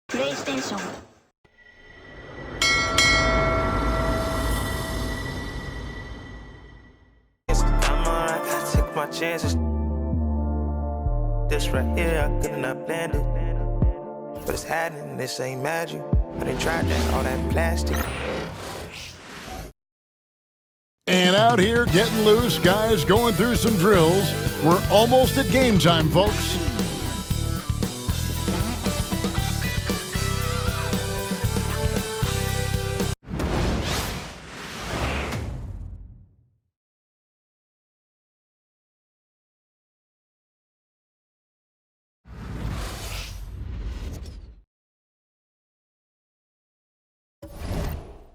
PlayStation. I'm alright, I take my chances. This right here, I could not planned it. But it's happening, this ain't magic. I done tried that, all that plastic. And out here getting loose, guys going through some drills. We're almost at game time, folks.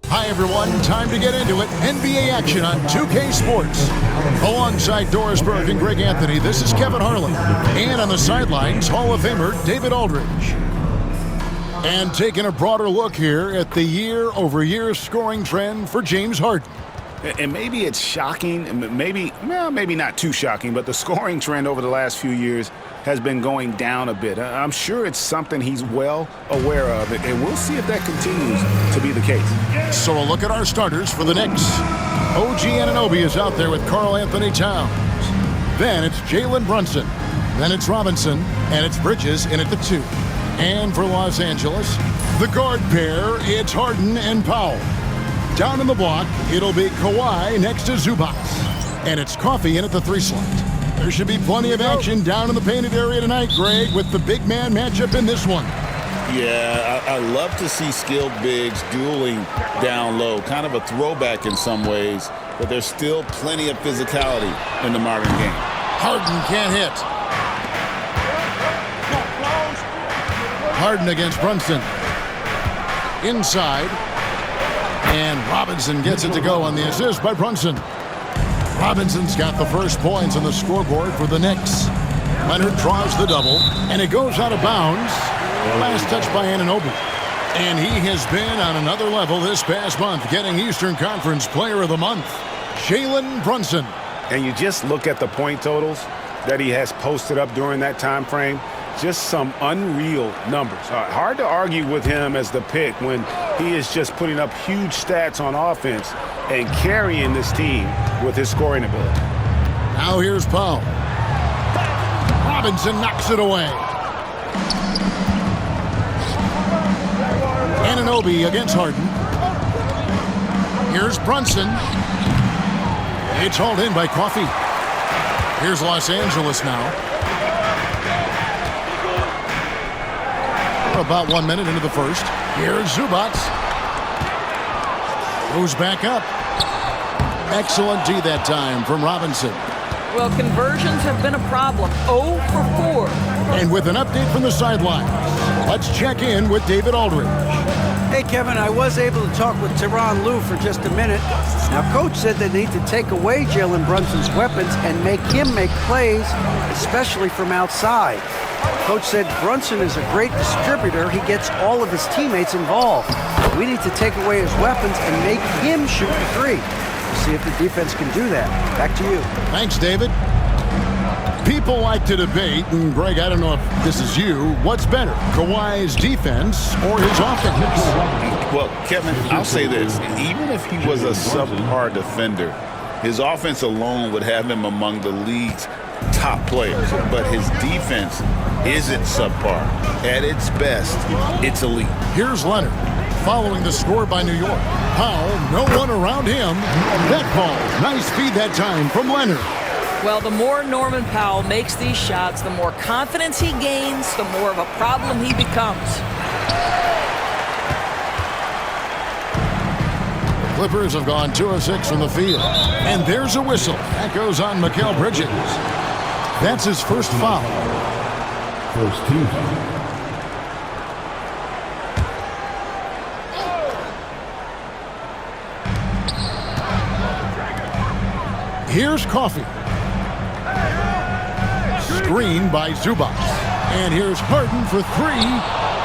Hi, everyone. Time to get into it. NBA action on 2K Sports. Alongside Doris Burke and Greg Anthony, this is Kevin Harlan. And on the sidelines, Hall of Famer David Aldridge. And taking a broader look here at the year-over-year scoring trend for James Harden. And maybe it's shocking, maybe not too shocking, but the scoring trend over the last few years has been going down a bit. I'm sure it's something he's well aware of, and we'll see if that continues to be the case. So a look at our starters for the Knicks. OG Anunoby is out there with Karl Anthony Towns. Then it's Jalen Brunson. Then it's Robinson, and it's Bridges in at the 2. And for Los Angeles, the guard pair, it's Harden and Powell. Down in the block, it'll be Kawhi next to Zubac. And it's Coffee in at the 3 slot. There should be plenty of action down in the painted area tonight, Greg, with the big man matchup in this one. Yeah, I love to see skilled bigs dueling down low. Kind of a throwback in some ways, but there's still plenty of physicality in the modern game. Harden can't hit. Harden against Brunson. Inside. And Robinson gets it to go on the assist by Brunson. Robinson's got the first points on the scoreboard for the Knicks. Leonard draws the double, and it goes out of bounds. Last touch by Anunoby. And he has been on another level this past month, getting Eastern Conference Player of the Month. Jalen Brunson. And you just look at the point totals that he has posted up during that time frame. Just some unreal numbers. Hard to argue with him as the pick when he is just putting up huge stats on offense and carrying this team with his scoring ability. Now here's Powell. Robinson knocks it away. Anunoby against Harden. Here's Brunson. It's hauled in by Coffee. Here's Los Angeles now. About 1 minute into the first. Here's Zubac. Goes back up. Excellent D that time from Robinson. Well, conversions have been a problem. 0 for 4. And with an update from the sidelines, let's check in with David Aldridge. Hey, Kevin, I was able to talk with Tyronn Lue for just a minute. Now, Coach said they need to take away Jalen Brunson's weapons and make him make plays, especially from outside. Coach said Brunson is a great distributor. He gets all of his teammates involved. We need to take away his weapons and make him shoot the 3. See if the defense can do that. Back to you. Thanks, David. People like to debate, and Greg, I don't know if this is you, what's better, Kawhi's defense or his offense? Well, Kevin, I'll say this. Even if he was a subpar defender, his offense alone would have him among the league's top players. But his defense isn't subpar. At its best, it's elite. Here's Leonard, following the score by New York. Powell, no one around him. That ball, nice feed that time from Leonard. Well, the more Norman Powell makes these shots, the more confidence he gains, the more of a problem he becomes. The Clippers have gone 2 of 6 from the field. And there's a whistle. That goes on Mikal Bridges. That's his first foul. First team. Here's Coffee. Screen by Zubac. And here's Harden for 3.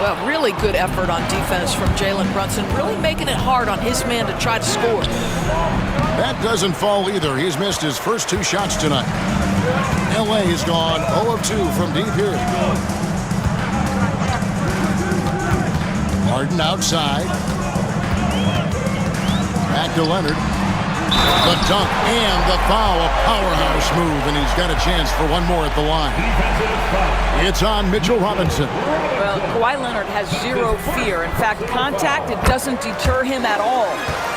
Well, really good effort on defense from Jalen Brunson, really making it hard on his man to try to score. That doesn't fall either. He's missed his first 2 shots tonight. LA has gone 0 of 2 from deep here. Harden outside. Back to Leonard. The dunk and the foul, a powerhouse move, and he's got a chance for one more at the line. It's on Mitchell Robinson. Well, Kawhi Leonard has zero fear. In fact, contact, it doesn't deter him at all.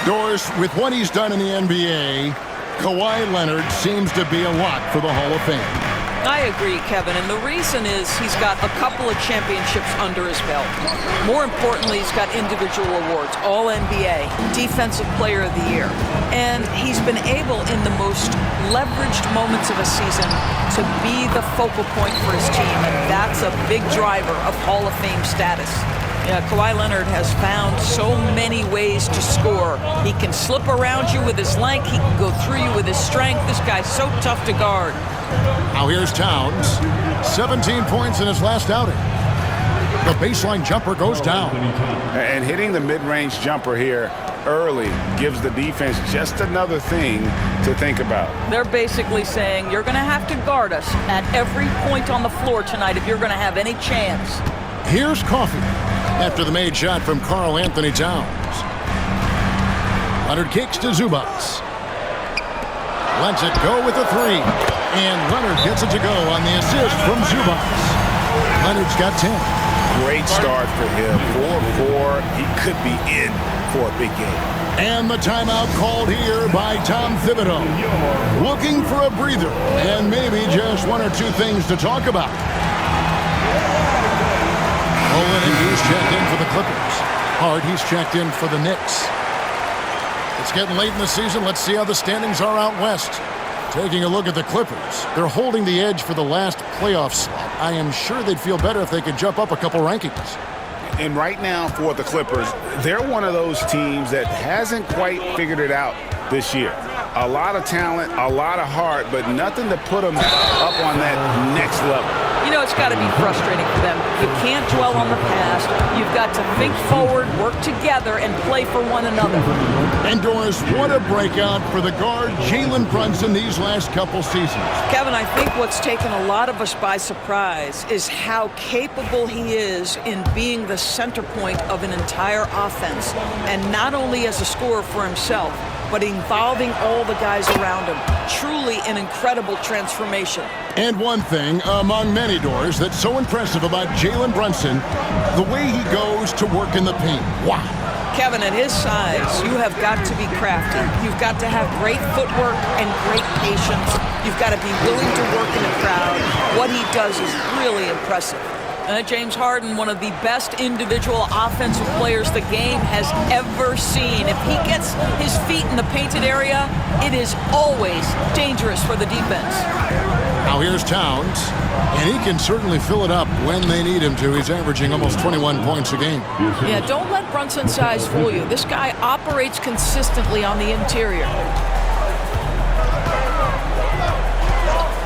Doris, with what he's done in the NBA, Kawhi Leonard seems to be a lock for the Hall of Fame. I agree, Kevin, and the reason is he's got a couple of championships under his belt. More importantly, he's got individual awards, All-NBA, Defensive Player of the Year, and he's been able in the most leveraged moments of a season to be the focal point for his team, and that's a big driver of Hall of Fame status. Yeah, Kawhi Leonard has found so many ways to score. He can slip around you with his length. He can go through you with his strength. This guy's so tough to guard. Now here's Towns. 17 points in his last outing. The baseline jumper goes down. And hitting the mid-range jumper here early gives the defense just another thing to think about. They're basically saying, you're going to have to guard us at every point on the floor tonight if you're going to have any chance. Here's Coffey after the made shot from Karl Anthony Towns. Leonard kicks to Zubats. Lets it go with a three. And Leonard gets it to go on the assist from Zubats. Leonard's got 10. Great start for him. 4-4. He could be in for a big game. And the timeout called here by Tom Thibodeau. Looking for a breather and maybe just one or two things to talk about. Olynyk, he's checked in for the Clippers. Hart, he's checked in for the Knicks. It's getting late in the season. Let's see how the standings are out west. Taking a look at the Clippers, they're holding the edge for the last playoff slot. I am sure they'd feel better if they could jump up a couple rankings. And right now for the Clippers, they're one of those teams that hasn't quite figured it out this year. A lot of talent, a lot of heart, but nothing to put them up on that next level. You know, it's got to be frustrating for them. You can't dwell on the past. You've got to think forward, work together, and play for one another. And Doris, what a breakout for the guard Jalen Brunson these last couple seasons. Kevin, I think what's taken a lot of us by surprise is how capable he is in being the center point of an entire offense. And not only as a scorer for himself, but involving all the guys around him. Truly an incredible transformation. And one thing, among many, Doors, that's so impressive about Jalen Brunson, the way he goes to work in the paint. Wow. Kevin, at his size, you have got to be crafty. You've got to have great footwork and great patience. You've got to be willing to work in a crowd. What he does is really impressive. James Harden, one of the best individual offensive players the game has ever seen. If he gets his feet in the painted area, it is always dangerous for the defense. Now here's Towns, and he can certainly fill it up when they need him to. He's averaging almost 21 points a game. Yeah, don't let Brunson's size fool you. This guy operates consistently on the interior.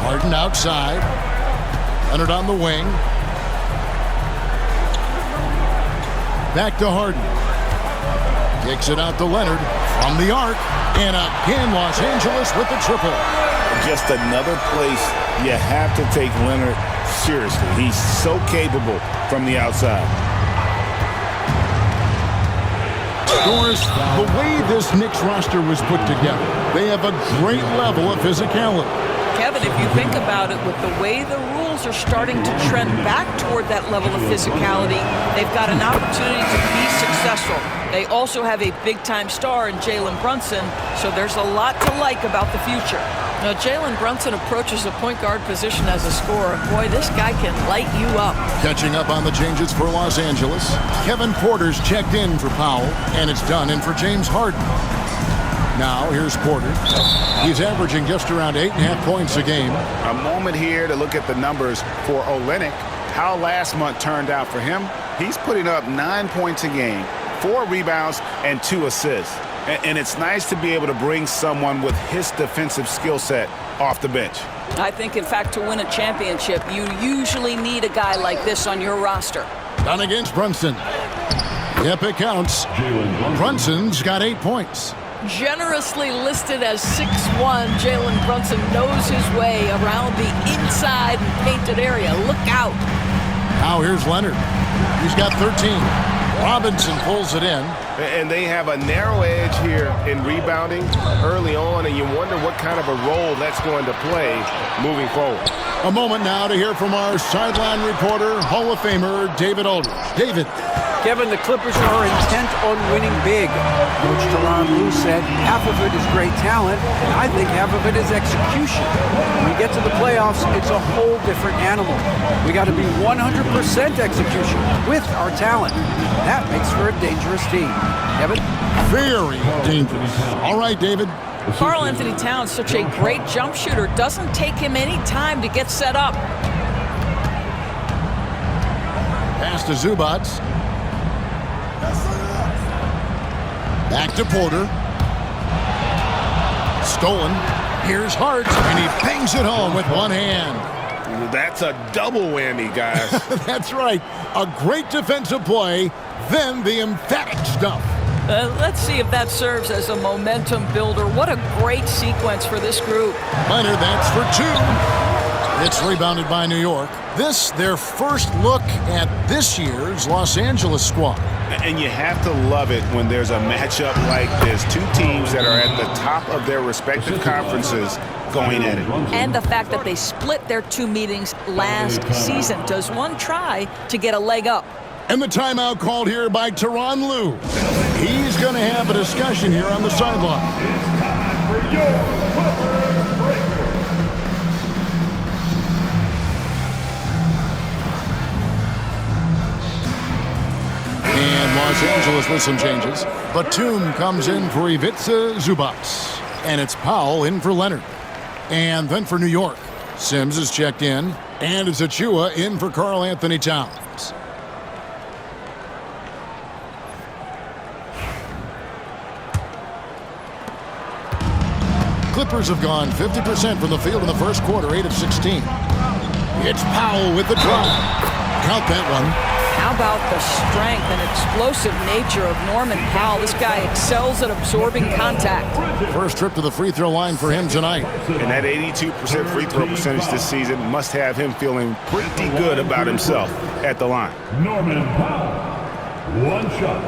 Harden outside. Leonard on the wing. Back to Harden. Kicks it out to Leonard from the arc. And again, Los Angeles with the triple. Just another place you have to take Leonard seriously. He's so capable from the outside. Doris, the way this Knicks roster was put together, they have a great level of physicality. Kevin, if you think about it, with the way the rules are starting to trend back toward that level of physicality, they've got an opportunity to be successful. They also have a big-time star in Jalen Brunson, so there's a lot to like about the future. Now, Jalen Brunson approaches the point guard position as a scorer. Boy, this guy can light you up. Catching up on the changes for Los Angeles, Kevin Porter's checked in for Powell, and it's done in for James Harden. Now, here's Porter. He's averaging just around 8.5 points a game. A moment here to look at the numbers for Olynyk. How last month turned out for him. He's putting up 9 points a game, 4 rebounds, and 2 assists. And it's nice to be able to bring someone with his defensive skill set off the bench. I think, in fact, to win a championship, you usually need a guy like this on your roster. Done against Brunson. Yep, it counts. Brunson's got 8 points. Generously listed as 6'1", Jalen Brunson knows his way around the inside and painted area. Look out. Now here's Leonard. He's got 13. Robinson pulls it in. And they have a narrow edge here in rebounding early on, and you wonder what kind of a role that's going to play moving forward. A moment now to hear from our sideline reporter, Hall of Famer David Aldridge. David. Kevin, the Clippers are intent on winning big. Coach Tyronn Lue said half of it is great talent, and I think half of it is execution. When we get to the playoffs, it's a whole different animal. We got to be 100% execution with our talent. That makes for a dangerous team. Kevin? Very dangerous. All right, David. Karl Anthony Towns, such a great jump shooter, doesn't take him any time to get set up. Pass to Zubac. Back to Porter. Stolen. Here's Hart, and he bangs it home with one hand. That's a double whammy, guys. That's right. A great defensive play, then the emphatic stuff. Let's see if that serves as a momentum builder. What a great sequence for this group. Leonard, that's for two. It's rebounded by New York. This, their first look at this year's Los Angeles squad. And you have to love it when there's a matchup like this. Two teams that are at the top of their respective conferences going at it. And the fact that they split their two meetings last season. Does one try to get a leg up? And the timeout called here by Tyronn Lue. He's going to have a discussion here on the sideline. And Los Angeles with some changes. Batum comes in for Ivica Zubac. And it's Powell in for Leonard. And then for New York, Sims is checked in. And it's Achua in for Karl Anthony Towns. Clippers have gone 50% from the field in the first quarter, 8 of 16. It's Powell with the drive. Count that one. How about the strength and explosive nature of Norman Powell? This guy excels at absorbing contact. First trip to the free throw line for him tonight. And that 82% free throw percentage this season must have him feeling pretty good about himself at the line. Norman Powell, one shot.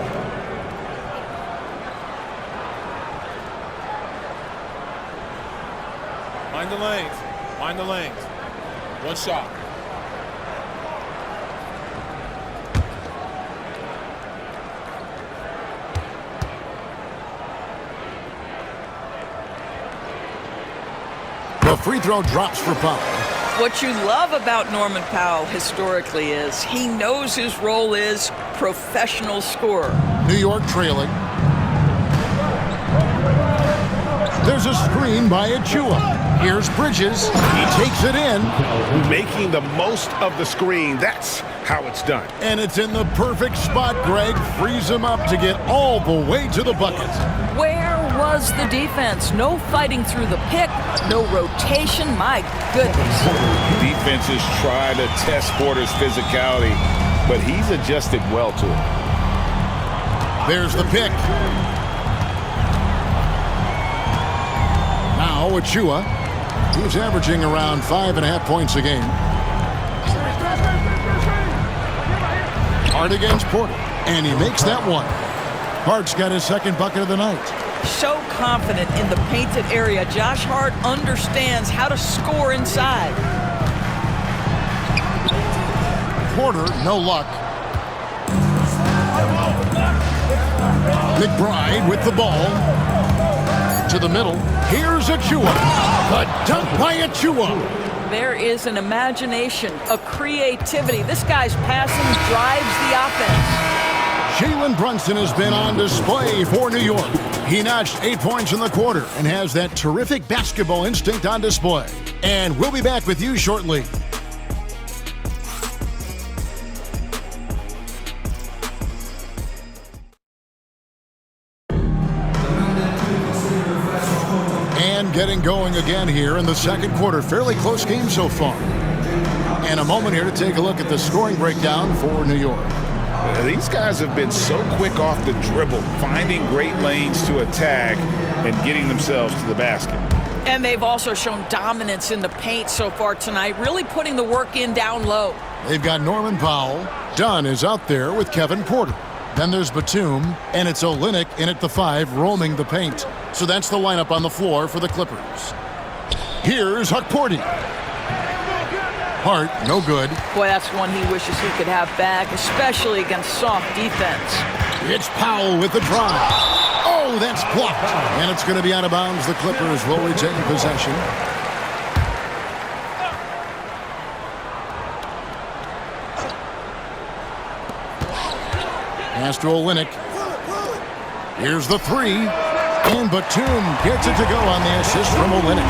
Mind the lanes. Mind the lanes. One shot. The free throw drops for Powell. What you love about Norman Powell historically is he knows his role is professional scorer. New York trailing. There's a screen by Achua. Here's Bridges. He takes it in. Making the most of the screen. That's how it's done. And it's in the perfect spot, Greg. Frees him up to get all the way to the bucket. Where was the defense? No fighting through the pick, no rotation. My goodness. Defenses try to test Porter's physicality, but he's adjusted well to it. There's the pick. Now Achua, who's averaging around 5.5 points a game. Hart against Porter, and he makes that one. Hart's got his second bucket of the night. So confident in the painted area. Josh Hart understands how to score inside. Porter, no luck. McBride with the ball. To the middle. Here's Achua. The dunk by Achua. There is an imagination, a creativity. This guy's passing drives the offense. Jalen Brunson has been on display for New York. He notched 8 points in the quarter and has that terrific basketball instinct on display. And we'll be back with you shortly. And getting going again here in the second quarter. Fairly close game so far. And a moment here to take a look at the scoring breakdown for New York. These guys have been so quick off the dribble, finding great lanes to attack and getting themselves to the basket. And they've also shown dominance in the paint so far tonight, really putting the work in down low. They've got Norman Powell. Dunn is out there with Kevin Porter. Then there's Batum, and it's Olynyk in at the 5, roaming the paint. So that's the lineup on the floor for the Clippers. Here's Hukporti. Hart, no good. Boy, that's one he wishes he could have back, especially against soft defense. It's Powell with the drive. Oh, that's blocked. And it's going to be out of bounds. The Clippers will retain possession. Pass to Olynyk. Here's the 3. And Batum gets it to go on the assist from Olynyk.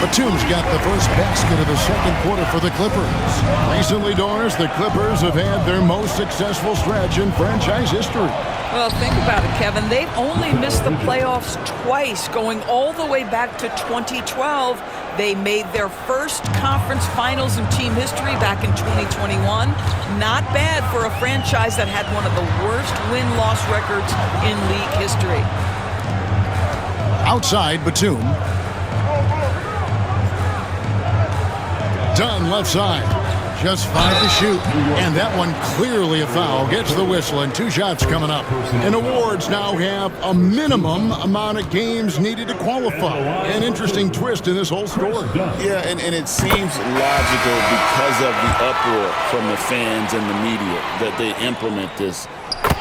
Batum's got the first basket of the second quarter for the Clippers. Recently, Doris, the Clippers have had their most successful stretch in franchise history. Well, think about it, Kevin. They've only missed the playoffs twice, going all the way back to 2012. They made their first conference finals in team history back in 2021. Not bad for a franchise that had one of the worst win-loss records in league history. Outside, Batum. Dunn left side. Just 5 to shoot. And that one clearly a foul. Gets the whistle, and 2 shots coming up. And awards now have a minimum amount of games needed to qualify. An interesting twist in this whole story. Yeah, and it seems logical because of the uproar from the fans and the media that they implement this.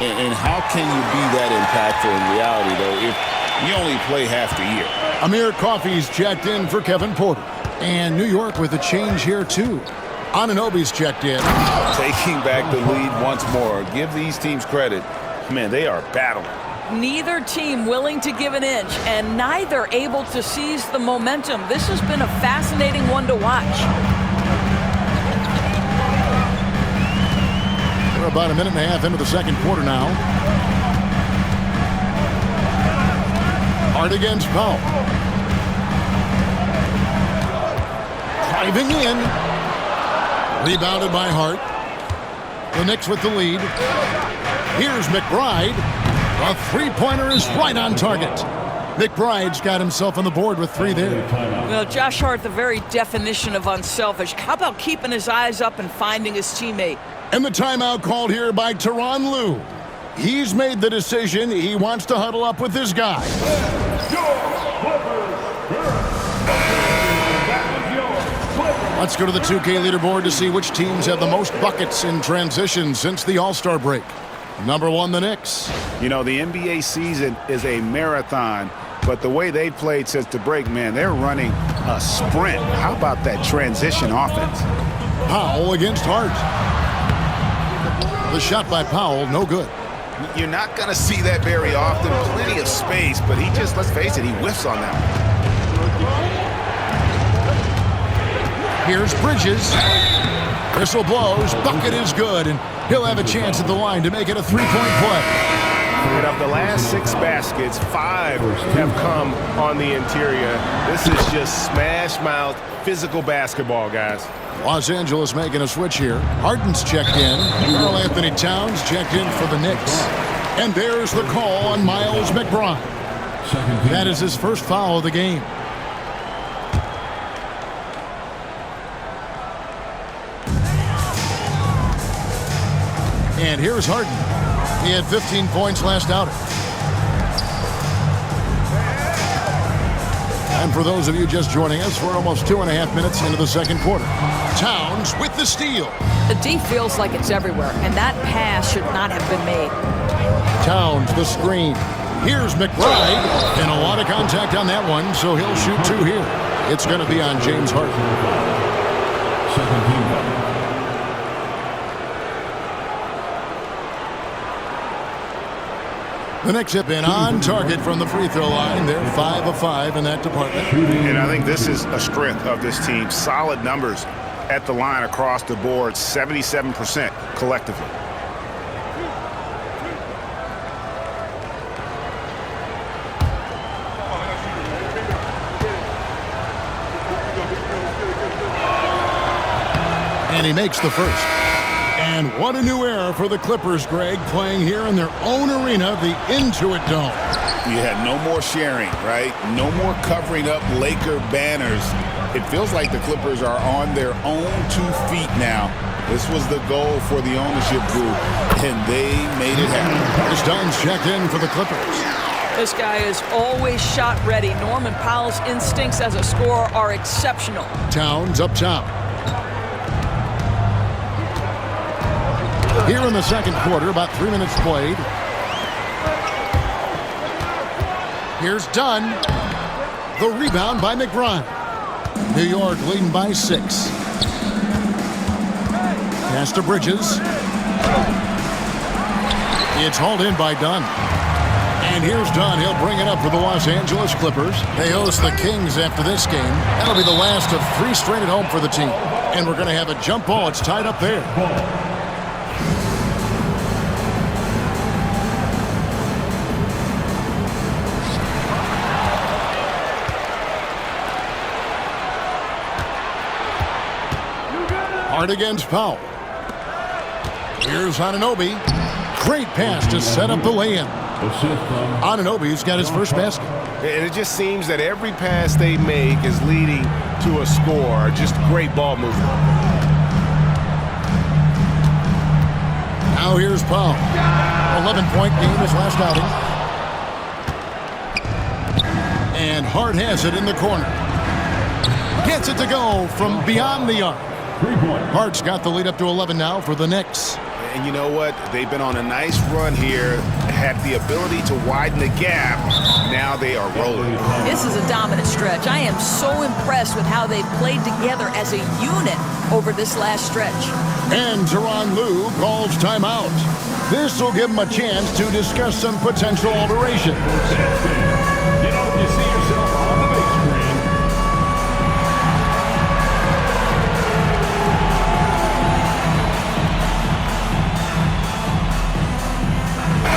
And how can you be that impactful in reality, though, if you only play half the year? Amir Coffey's checked in for Kevin Porter. And New York with a change here, too. Anunoby's checked in. Taking back the lead once more. Give these teams credit. Man, they are battling. Neither team willing to give an inch, and neither able to seize the momentum. This has been a fascinating one to watch. We're about a minute and a half into the second quarter now. Hart against Powell. Driving in. Rebounded by Hart. The Knicks with the lead. Here's McBride. A three-pointer is right on target. McBride's got himself on the board with 3 there. Well, Josh Hart, the very definition of unselfish. How about keeping his eyes up and finding his teammate? And the timeout called here by Tyronn Lue. He's made the decision. He wants to huddle up with his guy. Let's go to the 2K leaderboard to see which teams have the most buckets in transition since the All-Star break. Number 1, the Knicks. You know, the NBA season is a marathon, but the way they played since the break, man, they're running a sprint. How about that transition offense? Powell against Hart. The shot by Powell, no good. You're not going to see that very often. Plenty of space, but he just, let's face it, he whiffs on that one. Here's Bridges. Whistle blows. Bucket is good, and he'll have a chance at the line to make it a 3-point play. And of the last 6 baskets, 5 have come on the interior. This is just smash-mouth, physical basketball, guys. Los Angeles making a switch here. Harden's checked in. Karl Anthony Towns checked in for the Knicks. And there's the call on Miles McBride. That is his first foul of the game. And here's Harden. He had 15 points last outing. And for those of you just joining us, we're almost 2.5 minutes into the second quarter. Towns with the steal. The D feels like it's everywhere, and that pass should not have been made. Towns, the screen. Here's McBride. And a lot of contact on that one, so he'll shoot 2 here. It's going to be on James Harden. Second team foul. The Knicks have been on target from the free throw line. They're 5 of 5 in that department. And I think this is a strength of this team. Solid numbers at the line across the board, 77% collectively. And he makes the first. And what a new era for the Clippers, Greg, playing here in their own arena, the Intuit Dome. You had no more sharing, right? No more covering up Laker banners. It feels like the Clippers are on their own 2 feet now This was the goal for the ownership group, and they made it happen. As Dunn's checked in for the Clippers. This guy is always shot ready. Norman Powell's instincts as a scorer are exceptional. Towns up top. Here in the second quarter, about 3 minutes played. Here's Dunn. The rebound by McBride. New York leading by 6. Pass to Bridges. It's hauled in by Dunn. And here's Dunn. He'll bring it up for the Los Angeles Clippers. They host the Kings after this game. That'll be the last of 3 straight at home for the team. And we're going to have a jump ball. It's tied up there. Hard against Powell. Here's Anunoby. Great pass to set up the lay-in. Anunoby's got his first basket. And it just seems that every pass they make is leading to a score. Just great ball movement. Now here's Powell. 11-point game his last outing. And Hart has it in the corner. Gets it to go from beyond the arc. Hart's got the lead up to 11 now for the Knicks. And you know what? They've been on a nice run here, had the ability to widen the gap. Now they are rolling. This is a dominant stretch. I am so impressed with how they've played together as a unit over this last stretch. And Tyronn Lue calls timeout. This will give him a chance to discuss some potential alterations. You know, you see yourself on the big screen.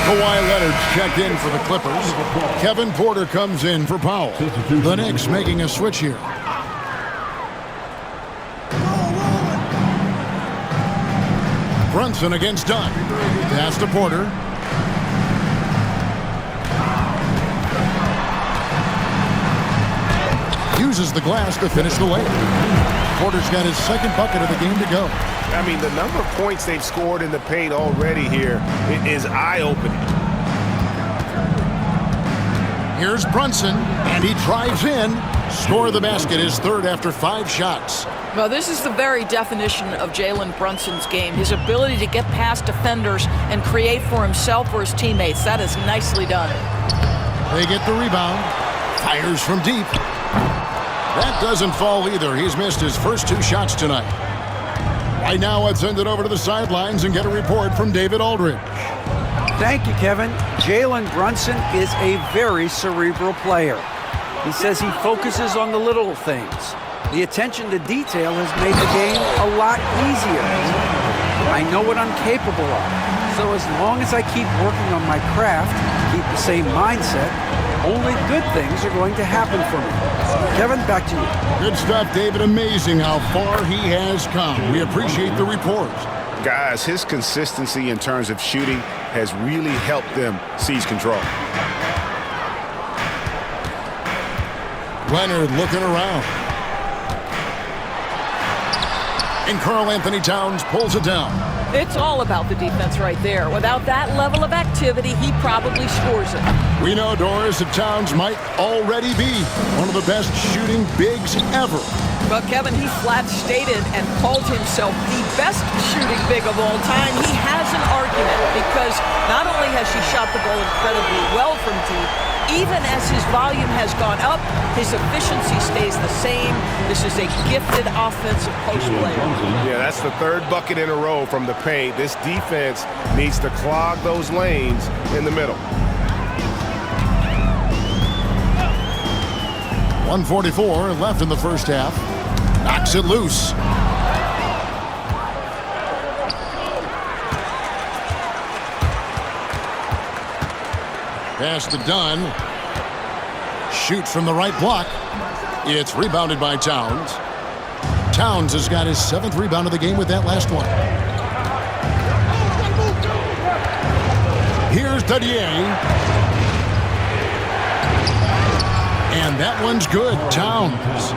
Kawhi Leonard's checked in for the Clippers. Kevin Porter comes in for Powell. The Knicks making a switch here. Brunson against Dunn. Pass to Porter. Uses the glass to finish the layup. Porter's got his second bucket of the game to go. I mean, the number of points they've scored in the paint already here is eye-opening. Here's Brunson, and he drives in. Score of the basket, his third after 5 shots. Well, this is the very definition of Jalen Brunson's game. His ability to get past defenders and create for himself or his teammates. That is nicely done. They get the rebound. Fires from deep. That doesn't fall either. He's missed his first 2 shots tonight. Right now, let's send it over to the sidelines and get a report from David Aldridge. Thank you, Kevin. Jalen Brunson is a very cerebral player. He says he focuses on the little things. The attention to detail has made the game a lot easier. I know what I'm capable of. So as long as I keep working on my craft, keep the same mindset, only good things are going to happen for me. Kevin, back to you. Good stuff, David. Amazing how far he has come. We appreciate the report. Guys, his consistency in terms of shooting has really helped them seize control. Leonard looking around. And Karl Anthony Towns pulls it down. It's all about the defense right there. Without that level of activity, he probably scores it. We know, Doris, that Towns might already be one of the best shooting bigs ever. But Kevin, he flat stated and called himself the best shooting big of all time. He has an argument because not only has he shot the ball incredibly well from deep, even as his volume has gone up, his efficiency stays the same. This is a gifted offensive post player. Yeah, that's the 3rd bucket in a row from the paint. This defense needs to clog those lanes in the middle. 1:44 left in the first half. Knocks it loose. Pass to Dunn. Shoots from the right block. It's rebounded by Towns. Towns has got his 7th rebound of the game with that last one. Here's Dadier. And that one's good. Towns.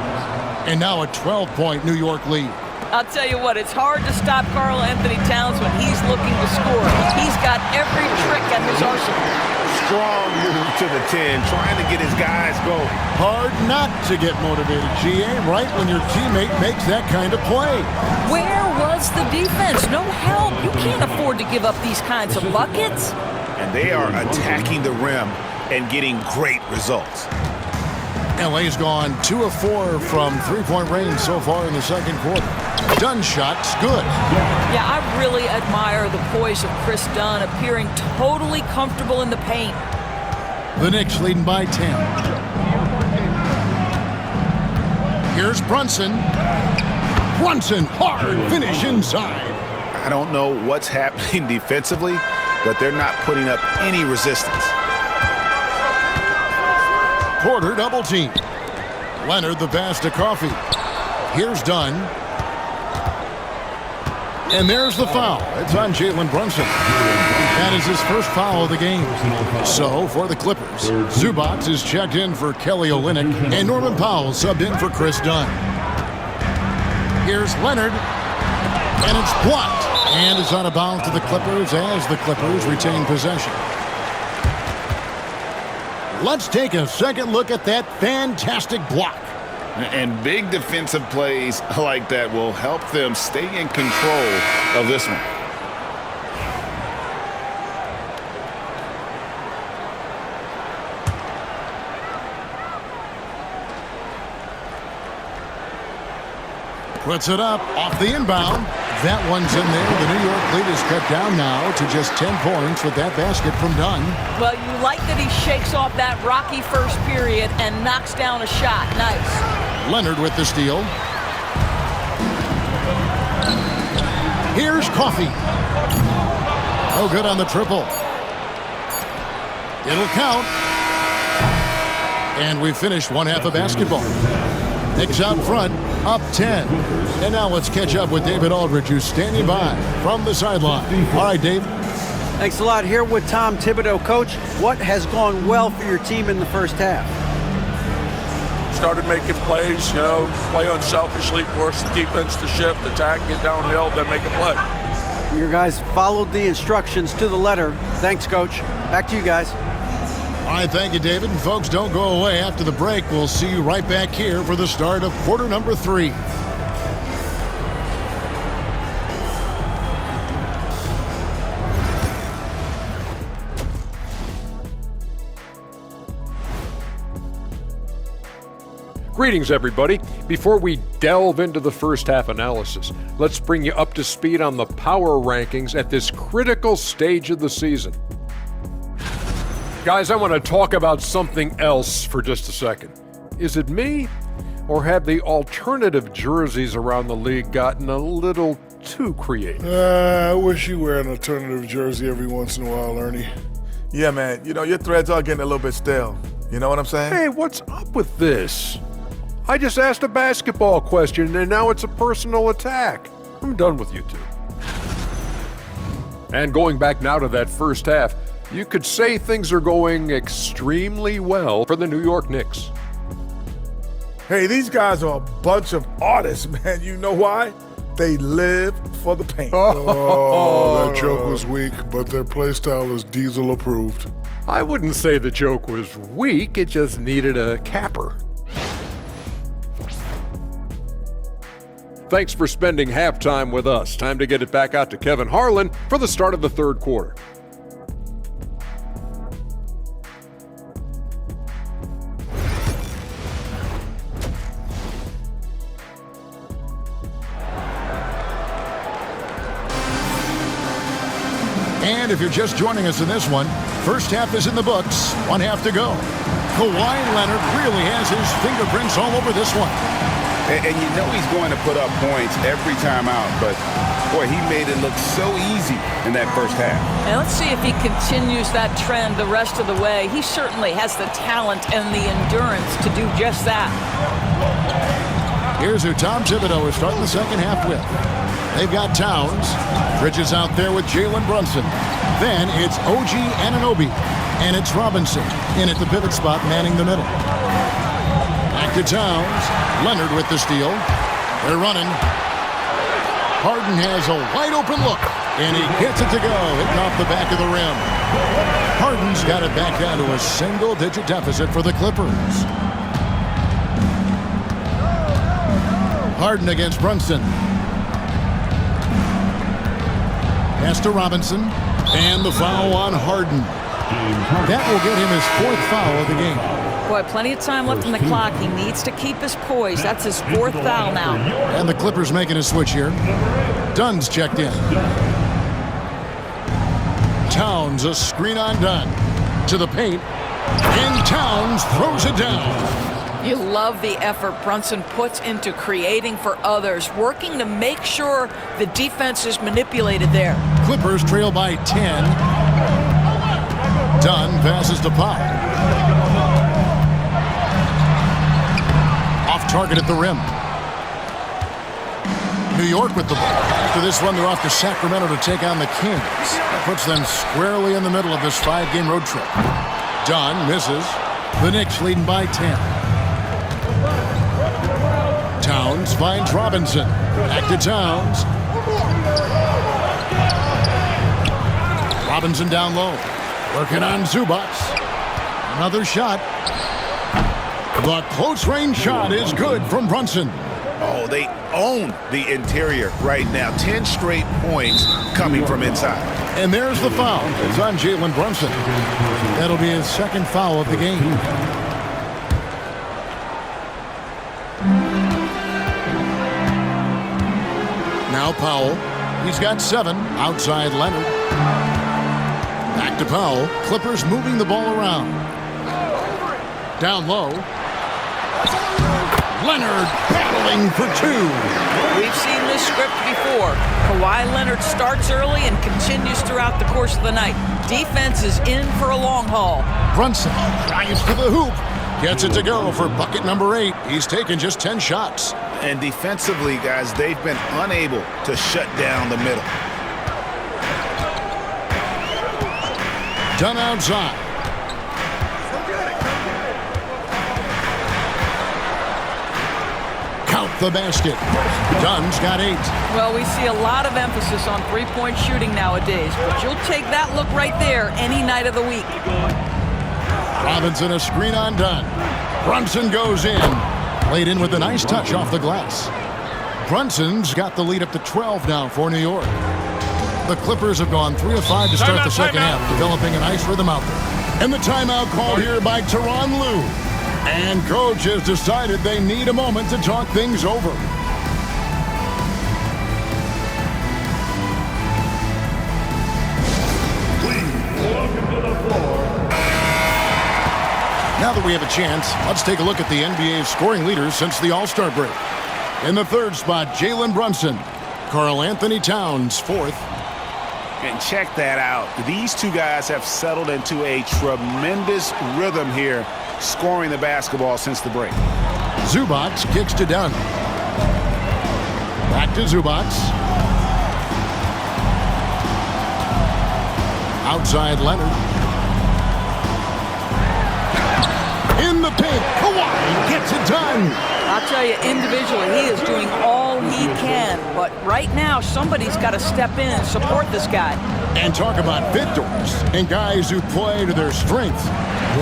And now a 12-point New York lead. I'll tell you what, it's hard to stop Karl Anthony Towns when he's looking to score. He's got every trick at his arsenal. Strong move to the 10, trying to get his guys going. Hard not to get motivated, GA, right when your teammate makes that kind of play. Where was the defense? No help. You can't afford to give up these kinds of buckets. And they are attacking the rim and getting great results. LA's gone 2 of 4 from three-point range so far in the second quarter. Dunn shot's good. Yeah, I really admire the poise of Chris Dunn, appearing totally comfortable in the paint. The Knicks leading by 10. Here's Brunson. Brunson, hard finish inside. I don't know what's happening defensively, but they're not putting up any resistance. Porter double team. Leonard the pass to Coffey. Here's Dunn. And there's the foul. It's on Jalen Brunson. That is his first foul of the game. So for the Clippers, Zubac is checked in for Kelly Olynyk, and Norman Powell subbed in for Chris Dunn. Here's Leonard, and it's blocked. And it's out of bounds to the Clippers as the Clippers retain possession. Let's take a second look at that fantastic block. And big defensive plays like that will help them stay in control of this one. Puts it up off the inbound. That one's in there. The New York lead is cut down now to just 10 points with that basket from Dunn. Well, you like that he shakes off that rocky first period and knocks down a shot. Nice. Leonard with the steal. Here's Coffey. Oh, good on the triple. It'll count. And we finish one half of basketball. Knicks out front, up 10. And now let's catch up with David Aldridge, who's standing by from the sideline. All right, Dave. Thanks a lot. Here with Tom Thibodeau. Coach, what has gone well for your team in the first half? Started making plays, play unselfishly, force the defense to shift, attack, get downhill, then make a play. Your guys followed the instructions to the letter. Thanks, Coach. Back to you guys. All right, thank you, David. And folks, don't go away. After the break, we'll see you right back here for the start of quarter number 3. Greetings, everybody. Before we delve into the first half analysis, let's bring you up to speed on the power rankings at this critical stage of the season. Guys, I want to talk about something else for just a second. Is it me, or have the alternative jerseys around the league gotten a little too creative? I wish you wear an alternative jersey every once in a while, Ernie. Yeah, man. Your threads are getting a little bit stale. You know what I'm saying? Hey, what's up with this? I just asked a basketball question, and now it's a personal attack. I'm done with you two. And going back now to that first half, you could say things are going extremely well for the New York Knicks. Hey, these guys are a bunch of artists, man. You know why? They live for the paint. Oh, that joke was weak, but their play style is Diesel approved. I wouldn't say the joke was weak, it just needed a capper. Thanks for spending halftime with us. Time to get it back out to Kevin Harlan for the start of the third quarter. And if you're just joining us in this one, first half is in the books. One half to go. Kawhi Leonard really has his fingerprints all over this one. And you know he's going to put up points every time out, but boy, he made it look so easy in that first half. And let's see if he continues that trend the rest of the way. He certainly has the talent and the endurance to do just that. Here's who Tom Thibodeau is starting the second half with. They've got Towns. Bridges out there with Jalen Brunson. Then it's OG Anunoby. And it's Robinson in at the pivot spot, manning the middle. Back to Towns. Leonard with the steal. They're running. Harden has a wide open look, and he gets it to go, hitting off the back of the rim. Harden's got it back down to a single-digit deficit for the Clippers. Harden against Brunson. Pass to Robinson, and the foul on Harden. That will get him his 4th foul of the game. Boy, plenty of time left in the clock. He needs to keep his poise. That's his 4th foul now. And the Clippers making a switch here. Dunn's checked in. Towns, a screen on Dunn. To the paint. And Towns throws it down. You love the effort Brunson puts into creating for others, working to make sure the defense is manipulated there. Clippers trail by 10. Dunn passes to Powell. Off target at the rim. New York with the ball. After this one, they're off to Sacramento to take on the Kings. That puts them squarely in the middle of this 5-game road trip. Dunn misses. The Knicks leading by 10. Towns finds Robinson. Back to Towns. Robinson down low. Working on Zubac. Another shot. The close-range shot is good from Brunson. Oh, they own the interior right now. 10 straight points coming from inside. And there's the foul. It's on Jalen Brunson. That'll be his 2nd foul of the game. Now Powell. He's got 7. Outside Leonard. Back to Powell. Clippers moving the ball around. Down low. Leonard battling for 2. We've seen this script before. Kawhi Leonard starts early and continues throughout the course of the night. Defense is in for a long haul. Brunson drives to the hoop. Gets it to go for bucket number 8. He's taken just 10 shots. And defensively, guys, they've been unable to shut down the middle. Dunn outside. Count the basket. Dunn's got 8. Well, we see a lot of emphasis on three-point shooting nowadays, but you'll take that look right there any night of the week. Robinson a screen on Dunn. Brunson goes in. Played in with a nice touch off the glass. Brunson's got the lead up to 12 now for New York. The Clippers have gone 3 of 5 to start the second half, developing a nice rhythm out there. And the timeout called here by Tyronn Lue. And coach has decided they need a moment to talk things over. Now that we have a chance, let's take a look at the NBA's scoring leaders since the All-Star break. In the 3rd spot, Jalen Brunson. Karl Anthony Towns, 4th. And check that out. These two guys have settled into a tremendous rhythm here, scoring the basketball since the break. Zubac kicks to Dunn. Back to Zubac. Outside Leonard. In the paint, Kawhi gets it done. I'll tell you, individually, he is doing all he can. But right now, somebody's got to step in and support this guy. And talk about victors and guys who play to their strengths.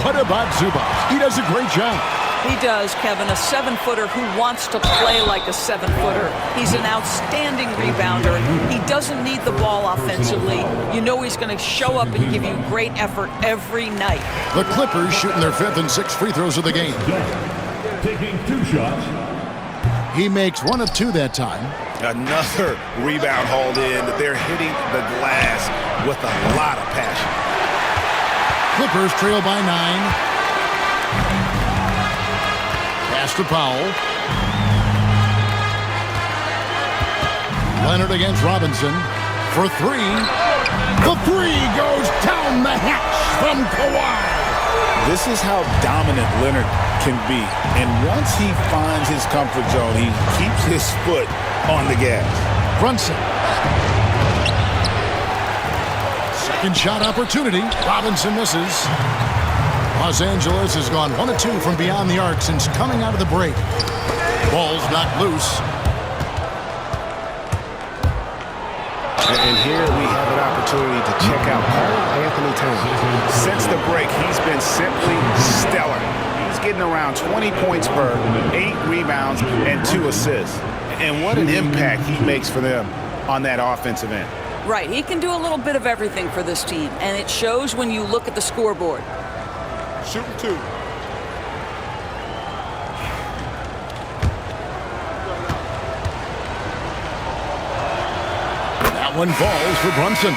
What about Zubac? He does a great job. He does, Kevin, a 7-footer who wants to play like a 7-footer. He's an outstanding rebounder. He doesn't need the ball offensively. You know he's going to show up and give you great effort every night. The Clippers shooting their 5th and 6th free throws of the game. Taking 2 shots. He makes 1 of 2 that time. Another rebound hauled in. They're hitting the glass with a lot of passion. Clippers trail by 9. Pass to Powell. Leonard against Robinson for 3. The 3 goes down the hatch from Kawhi. This is how dominant Leonard can be. And once he finds his comfort zone, he keeps his foot on the gas. Brunson. Second shot opportunity. Robinson misses. Los Angeles has gone 1 of 2 from beyond the arc since coming out of the break. Ball's knocked loose. And here we have an opportunity to check out Karl Anthony Towns. Since the break, he's been simply stellar. He's getting around 20 points per, 8 rebounds, and 2 assists. And what an impact he makes for them on that offensive end. Right, he can do a little bit of everything for this team, and it shows when you look at the scoreboard. Shooting 2. That one falls for Brunson.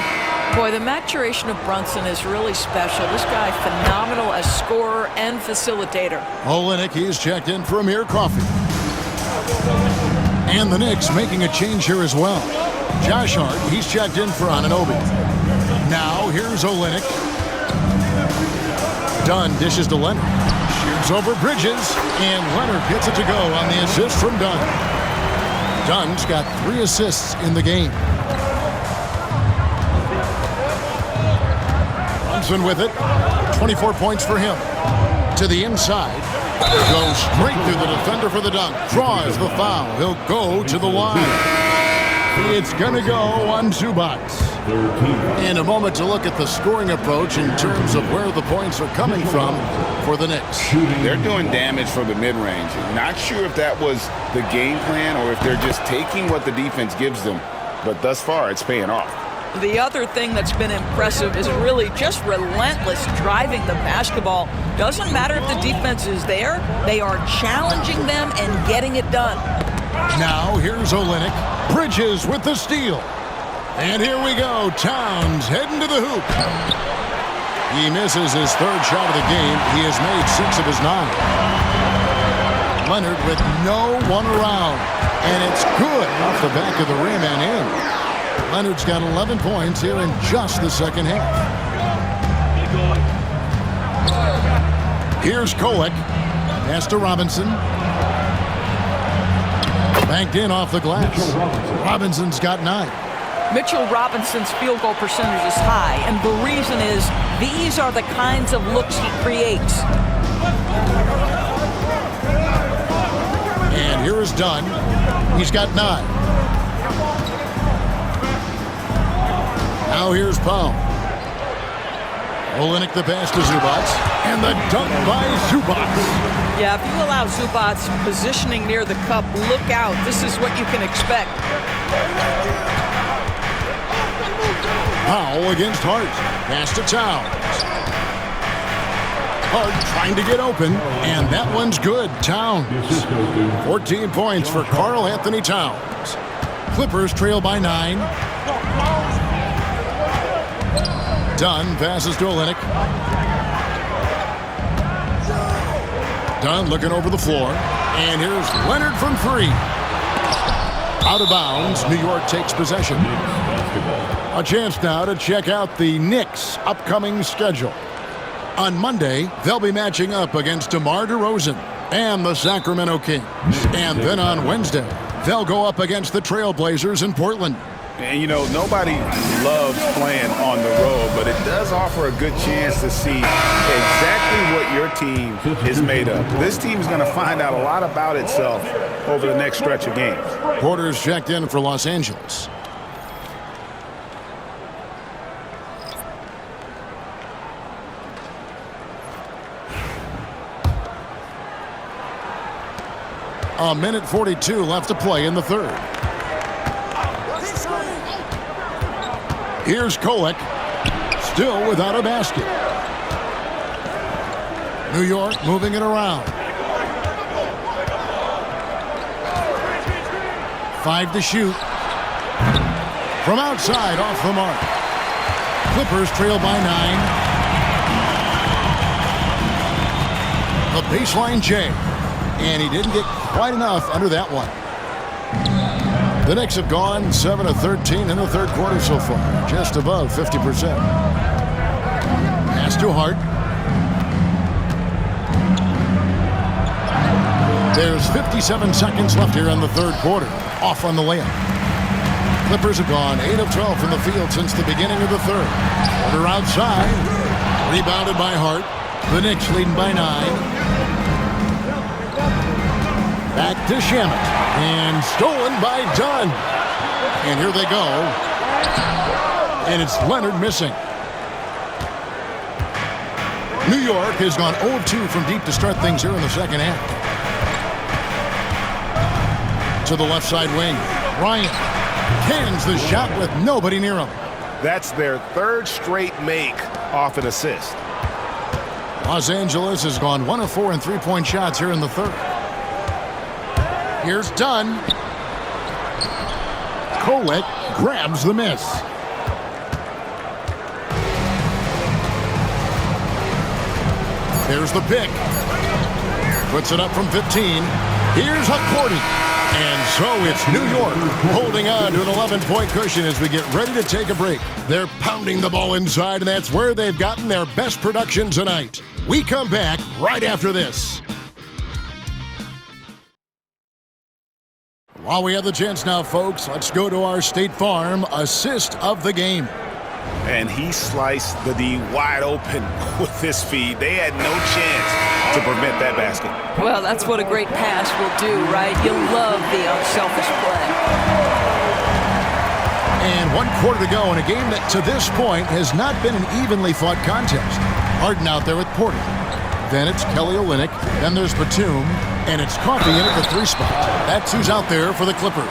Boy, the maturation of Brunson is really special. This guy, phenomenal as scorer and facilitator. Olynyk, he's checked in for Amir Coffey. And the Knicks making a change here as well. Josh Hart, he's checked in for Anunoby. Now, here's Olynyk. Dunn dishes to Leonard. Shoots over Bridges, and Leonard gets it to go on the assist from Dunn. Dunn's got 3 assists in the game. Brunson with it. 24 points for him. To the inside. Goes straight through the defender for the dunk. Draws the foul. He'll go to the line. It's going to go on Zubac. In a moment to look at the scoring approach in terms of where the points are coming from for the Knicks. They're doing damage from the mid-range. Not sure if that was the game plan or if they're just taking what the defense gives them. But thus far, it's paying off. The other thing that's been impressive is really just relentless driving the basketball. Doesn't matter if the defense is there, they are challenging them and getting it done. Now here's Olynyk. Bridges with the steal. And here we go. Towns heading to the hoop. He misses his 3rd shot of the game. He has made 6 of his 9. Leonard with no one around. And it's good off the back of the rim and in. Leonard's got 11 points here in just the second half. Here's Kolek. Pass to Robinson. Banked in off the glass. Robinson's got 9. Mitchell Robinson's field goal percentage is high, and the reason is these are the kinds of looks he creates. And here is Dunn. He's got 9. Now here's Powell. Olynyk the pass to Zubac. And the dunk by Zubac. Yeah, if you allow Zubac positioning near the cup, look out. This is what you can expect. Powell against Hart. Pass to Towns. Hart trying to get open, and that one's good. Towns. 14 points for Karl Anthony Towns. Clippers trail by 9. Dunn passes to Olynyk. Dunn looking over the floor. And here's Leonard from 3. Out of bounds. New York takes possession. A chance now to check out the Knicks' upcoming schedule. On Monday, they'll be matching up against DeMar DeRozan and the Sacramento Kings. And then on Wednesday, they'll go up against the Trailblazers in Portland. And, you know, nobody loves playing on the road, but it does offer a good chance to see exactly what your team is made of. This team is going to find out a lot about itself over the next stretch of games. Porter's checked in for Los Angeles. A minute 42 left to play in the 3rd. Here's Kolek, still without a basket. New York moving it around. 5 to shoot. From outside, off the mark. Clippers trail by 9. The baseline J. And he didn't get quite enough under that one. The Knicks have gone 7 of 13 in the 3rd quarter so far, just above 50%. Pass to Hart. There's 57 seconds left here in the 3rd quarter. Off on the layup. Clippers have gone 8 of 12 from the field since the beginning of the 3rd. Porter outside. Rebounded by Hart. The Knicks leading by 9. Back to Shamet. And stolen by Dunn. And here they go. And it's Leonard missing. New York has gone 0-2 from deep to start things here in the second half. To the left side wing. Bryant cans the shot with nobody near him. That's their third straight make off an assist. Los Angeles has gone 1 of 4 in three-point shots here in the third. Here's Dunn. Kolek grabs the miss. Here's the pick. Puts it up from 15. Here's Hakordi. And so it's New York holding on to an 11-point cushion as we get ready to take a break. They're pounding the ball inside, and that's where they've gotten their best production tonight. We come back right after this. While we have the chance now, folks, let's go to our State Farm assist of the game. And he sliced the D wide open with his feed. They had no chance to prevent that basket. Well, that's what a great pass will do, right? You'll love the unselfish play. And 1 quarter to go in a game that to this point has not been an evenly fought contest. Harden out there with Porter. Then it's Kelly Olynyk. Then there's Batum. And it's Coffee in at the 3 spot. That's who's out there for the Clippers.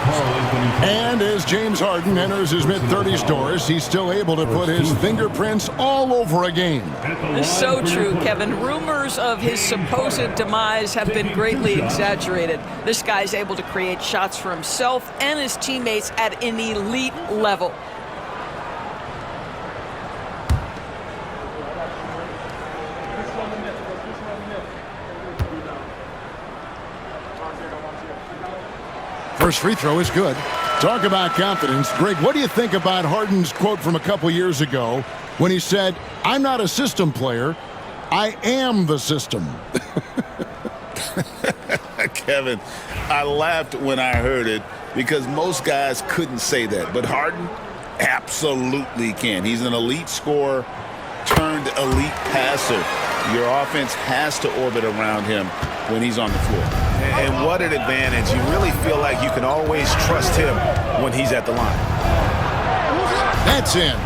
And as James Harden enters his mid-30s doors, he's still able to put his fingerprints all over a game. It's so true, Kevin. Rumors of his supposed demise have been greatly exaggerated. This guy's able to create shots for himself and his teammates at an elite level. First free throw is good. Talk about confidence. Greg, what do you think about Harden's quote from a couple years ago when he said, "I'm not a system player, I am the system"? Kevin, I laughed when I heard it because most guys couldn't say that. But Harden absolutely can. He's an elite scorer turned elite passer. Your offense has to orbit around him when he's on the floor. And what an advantage. You really feel like you can always trust him when he's at the line. That's in.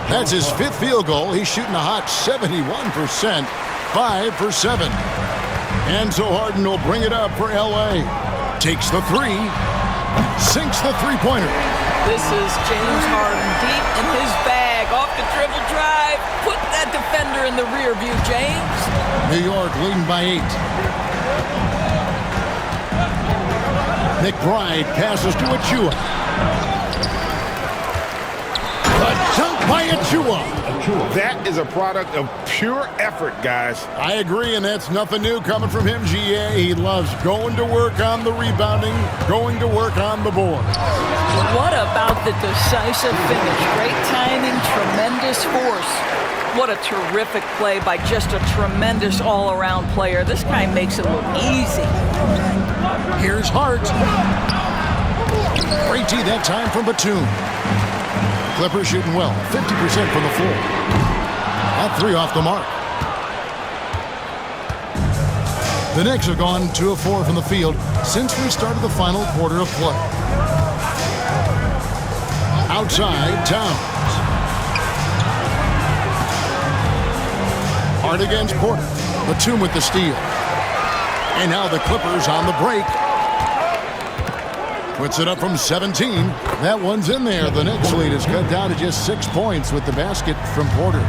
That's his 5th field goal. He's shooting a hot 71%, 5 for 7. And so Harden will bring it up for L.A. Takes the 3, sinks the three-pointer. This is James Harden deep in his bag, off the dribble drive. Put that defender in the rear view, James. New York leading by 8. McBride passes to Achua. A dunk by Achua. That is a product of pure effort, guys. I agree, and that's nothing new coming from him, GA. He loves going to work on the rebounding, going to work on the board. What about the decisive finish? Great timing, tremendous force. What a terrific play by just a tremendous all-around player. This guy makes it look easy. Here's Hart. Great tee that time from Batum. Clippers shooting well, 50% from the floor. That 3 off the mark. The Knicks have gone 2 of 4 from the field since we started the final quarter of play. Outside, Towns. Hart against Porter. Batum with the steal. And now the Clippers on the break. Puts it up from 17. That one's in there. The Knicks lead is cut down to just 6 points with the basket from Porter.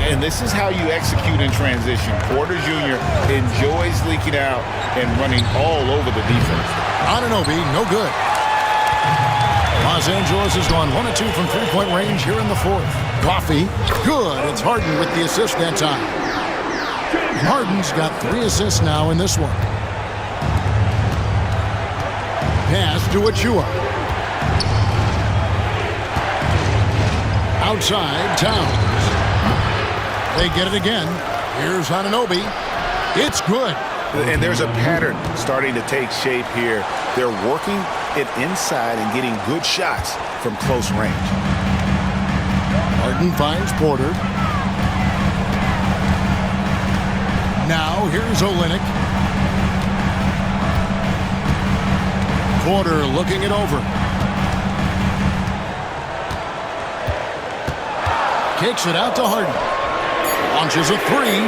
And this is how you execute in transition. Porter Jr. enjoys leaking out and running all over the defense. Anunoby, no good. Los Angeles has gone 1 of 2 from three-point range here in the 4th. Coffee, good. It's Harden with the assist that time. Harden's got 3 assists now in this one. Pass to Achua. Outside, Towns. They get it again. Here's Anunoby. It's good. And there's a pattern starting to take shape here. They're working it inside and getting good shots from close range. Harden finds Porter. Now here's Olynyk. Porter looking it over. kicks it out to Harden. Launches a three,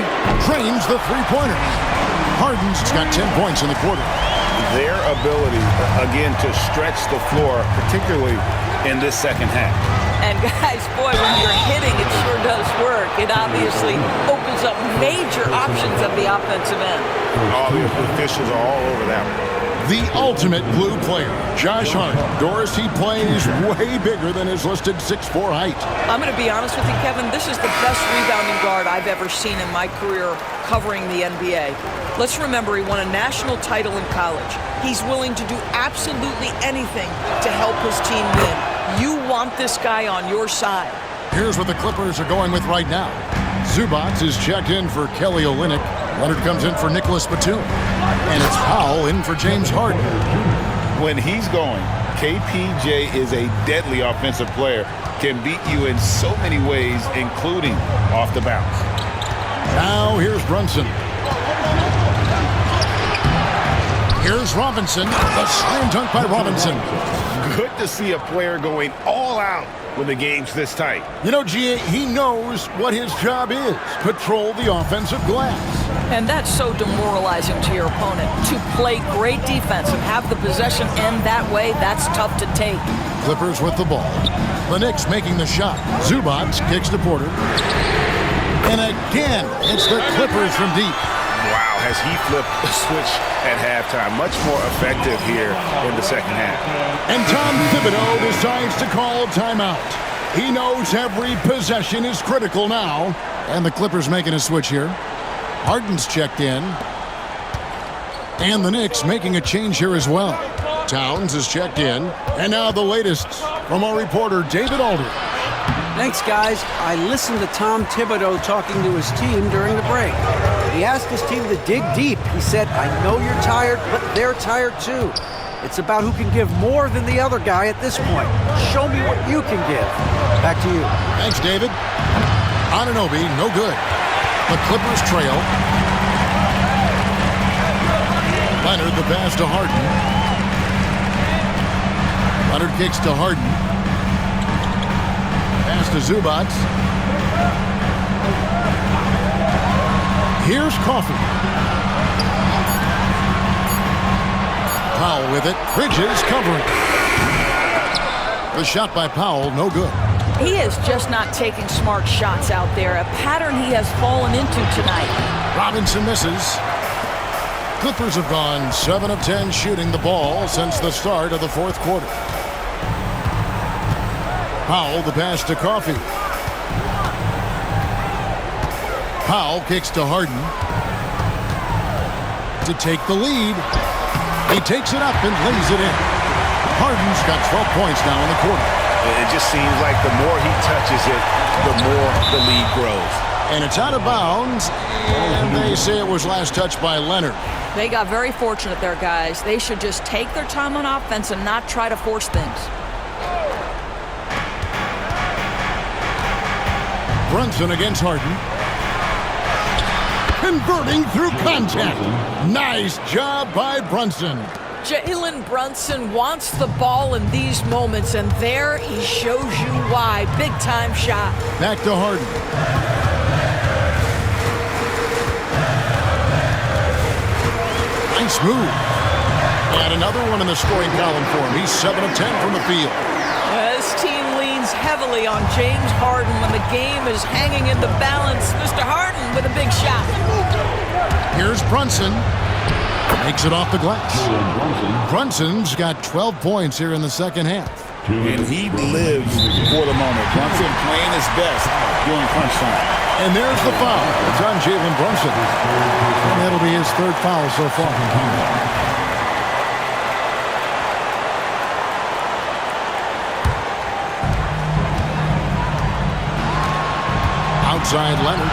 drains the three-pointer. Harden's got 10 points in the quarter. Their ability, again, to stretch the floor, particularly in this second half. And guys, boy, when you're hitting, it sure does work. It obviously opens up major options at the offensive end. All the officials are all over that one. The ultimate glue player, Josh Hart. Doris, he plays way bigger than his listed 6'4" height. I'm going to be honest with you, Kevin. This is the best rebounding guard I've ever seen in my career covering the NBA. Let's remember, he won a national title in college. He's willing to do absolutely anything to help his team win. You want this guy on your side. Here's what the Clippers are going with right now. Zubac is checked in for Kelly Olynyk. Leonard comes in for Nicholas Batum. And it's Powell in for James Harden. When he's going, KPJ is a deadly offensive player. Can beat you in so many ways, including off the bounce. Now here's Brunson. Here's Robinson. The slam dunk by Robinson. Good to see a player going all out when the game's this tight. You know, G.A., he knows what his job is. Patrol the offensive glass. And that's so demoralizing to your opponent. To play great defense and have the possession end that way, that's tough to take. Clippers with the ball. The Knicks making the shot. Zubac kicks to Porter. And again, it's the Clippers from deep. Wow, has he flipped the switch at halftime. Much more effective here in the second half. And Tom Thibodeau decides to call timeout. He knows every possession is critical now. And the Clippers making a switch here. Harden's checked in. And the Knicks making a change here as well. Towns is checked in. And now the latest from our reporter, David Alder. Thanks, guys. I listened to Tom Thibodeau talking to his team during the break. He asked his team to dig deep. He said, I know you're tired, but they're tired too. It's about who can give more than the other guy at this point. Show me what you can give. Back to you. Thanks, David. Anunoby, no good. The Clippers trail. Leonard, the pass to Harden. Leonard kicks to Harden. Pass to Zubac. Here's Coffey. Powell with it. Bridges covering. The shot by Powell, no good. He is just not taking smart shots out there, a pattern he has fallen into tonight. Robinson misses. Clippers have gone 7 of 10 shooting the ball since the start of the fourth quarter. Powell, the pass to Coffey. Powell kicks to Harden to take the lead. He takes it up and lays it in. Harden's got 12 points now in the quarter. It just seems like the more he touches it, the more the lead grows. And it's out of bounds, and they say it was last touched by Leonard. They got very fortunate there, guys. They should just take their time on offense and not try to force things. Brunson against Harden. Converting through contact. Nice job by Brunson. Jalen Brunson wants the ball in these moments, and there he shows you why. Big-time shot. Back to Harden. Nice move. And another one in the scoring column for him. He's 7 of 10 from the field. This team leans heavily on James Harden when the game is hanging in the balance. Mr. Harden with a big shot. Here's Brunson. Makes it off the glass. Brunson's got 12 points here in the second half. And he lives for the moment. Brunson playing his best during crunch time. And there's the foul. It's on Jalen Brunson. And that'll be his third foul so far. Outside Leonard.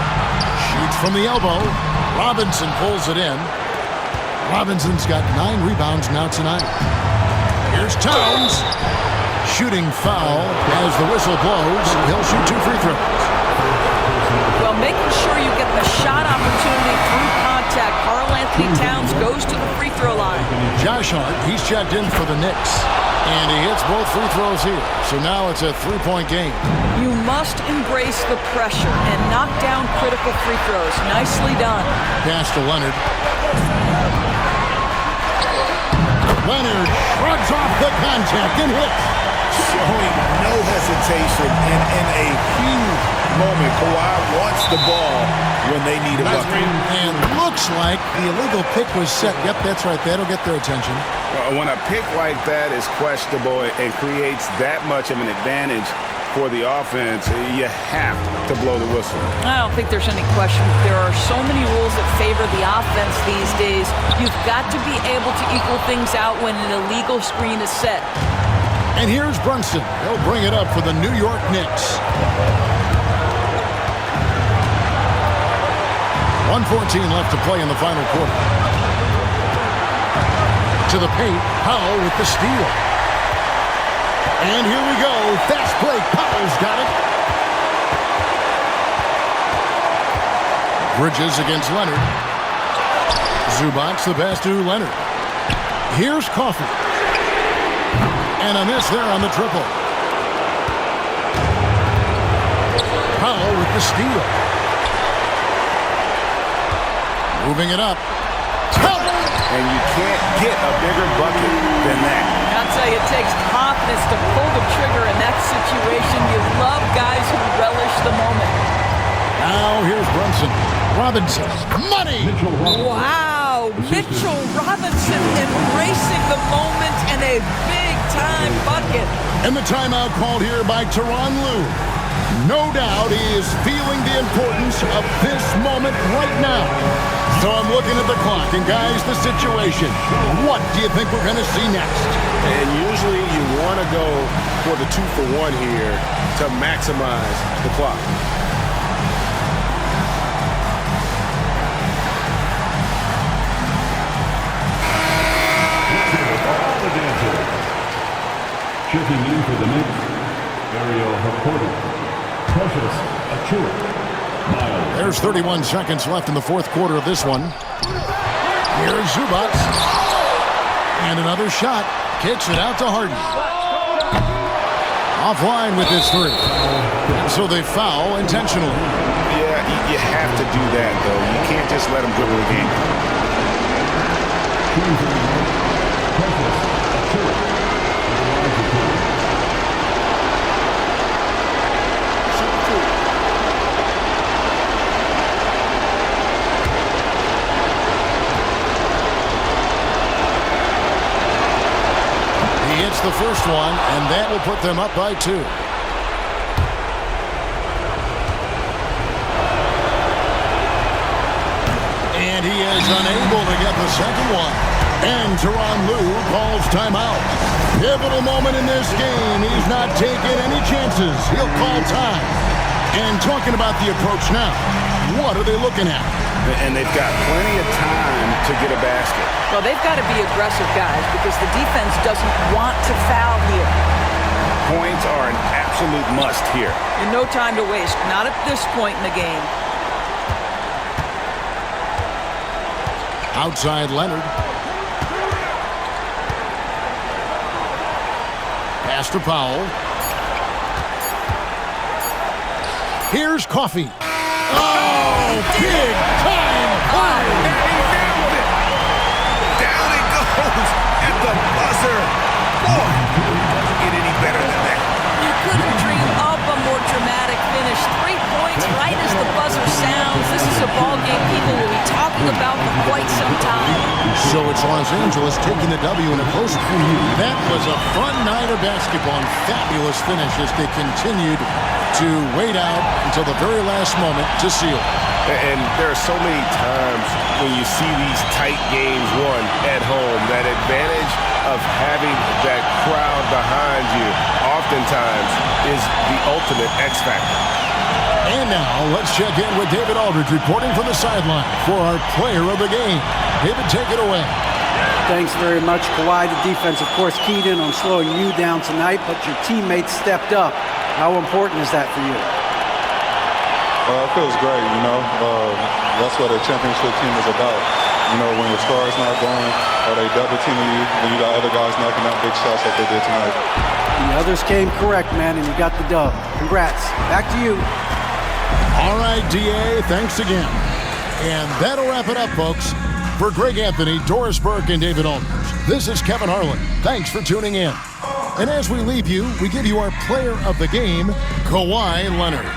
Shoots from the elbow. Robinson pulls it in. Robinson's got 9 rebounds now tonight. Here's Towns. Shooting foul as the whistle blows. He'll shoot 2 free throws. Well, making sure you get the shot opportunity through contact. Karl Anthony Towns goes to the free throw line. Josh Hart, he's checked in for the Knicks. And he hits both free throws here. So now it's a 3-point game. You must embrace the pressure and knock down critical free throws. Nicely done. Pass to Leonard. Leonard shrugs off the contact and hits. Showing no hesitation and in a huge moment. Kawhi wants the ball when they need a bucket. And looks like the illegal pick was set. Yep, that's right. That'll get their attention. When a pick like that is questionable and creates that much of an advantage for the offense, you have to blow the whistle. I don't think there's any question. There are so many rules that favor the offense these days. You've got to be able to equal things out when an illegal screen is set. And here's Brunson. He'll bring it up for the New York Knicks. 1:14 left to play in the final quarter. To the paint, Powell with the steal. And here we go. Fast break. Powell's got it. Bridges against Leonard. Zubac the pass to Leonard. Here's Coffey. And a miss there on the triple. Powell with the steal. Moving it up. And you can't get a bigger bucket than that. I'll tell you, it takes confidence to pull the trigger in that situation. You love guys who relish the moment. Now here's Brunson. Robinson. Money! Wow! Mitchell Robinson embracing the moment and a big-time bucket. And the timeout called here by Tyronn Lue. No doubt he is feeling the importance of this moment right now. So I'm looking at the clock, and guys, the situation. What do you think we're going to see next? And usually you want to go for the 2-for-1 here to maximize the clock. Checking in for the Knicks, Ariel Hakorda. Precious Achiuwa. There's 31 seconds left in the fourth quarter of this one. Here's Zubac. And another shot. Kicks it out to Harden. Offline with his three. And so they foul intentionally. Yeah, you have to do that, though. You can't just let them dribble the game. Precious Achiuwa. The first one, and that will put them up by 2. And he is unable to get the second one. And Tyronn Lue calls timeout. Pivotal moment in this game. He's not taking any chances. He'll call time. And talking about the approach now, what are they looking at? And they've got plenty of time to get a basket. Well, they've got to be aggressive, guys, because the defense doesn't want to foul here. Points are an absolute must here. And no time to waste. Not at this point in the game. Outside Leonard. Pass to Powell. Here's Coffey. Oh, big time play! And he nailed it! Down it goes at the buzzer. Boy, doesn't get any better than that. You couldn't dream up a more dramatic finish. 3 points right as the buzzer sounds. This is a ball game people will be talking about for quite some time. So it's Los Angeles taking the W in a close one. That was a fun night of basketball and fabulous finish as they continued to wait out until the very last moment to seal. And there are so many times when you see these tight games won at home, that advantage of having that crowd behind you oftentimes is the ultimate X factor. And now let's check in with David Aldridge reporting from the sideline for our player of the game. David, take it away. Thanks very much, Kawhi. The defense, of course, keyed in on slowing you down tonight, but your teammates stepped up. How important is that for you? It feels great, you know. That's what a championship team is about. You know, when your star's not going or they double teaming you, then you got other guys knocking out big shots like they did tonight. The others came correct, man, and you got the dub. Congrats. Back to you. All right, DA, thanks again. And that'll wrap it up, folks. For Greg Anthony, Doris Burke, and David Aldridge, this is Kevin Harlan. Thanks for tuning in. And as we leave you, we give you our player of the game, Kawhi Leonard.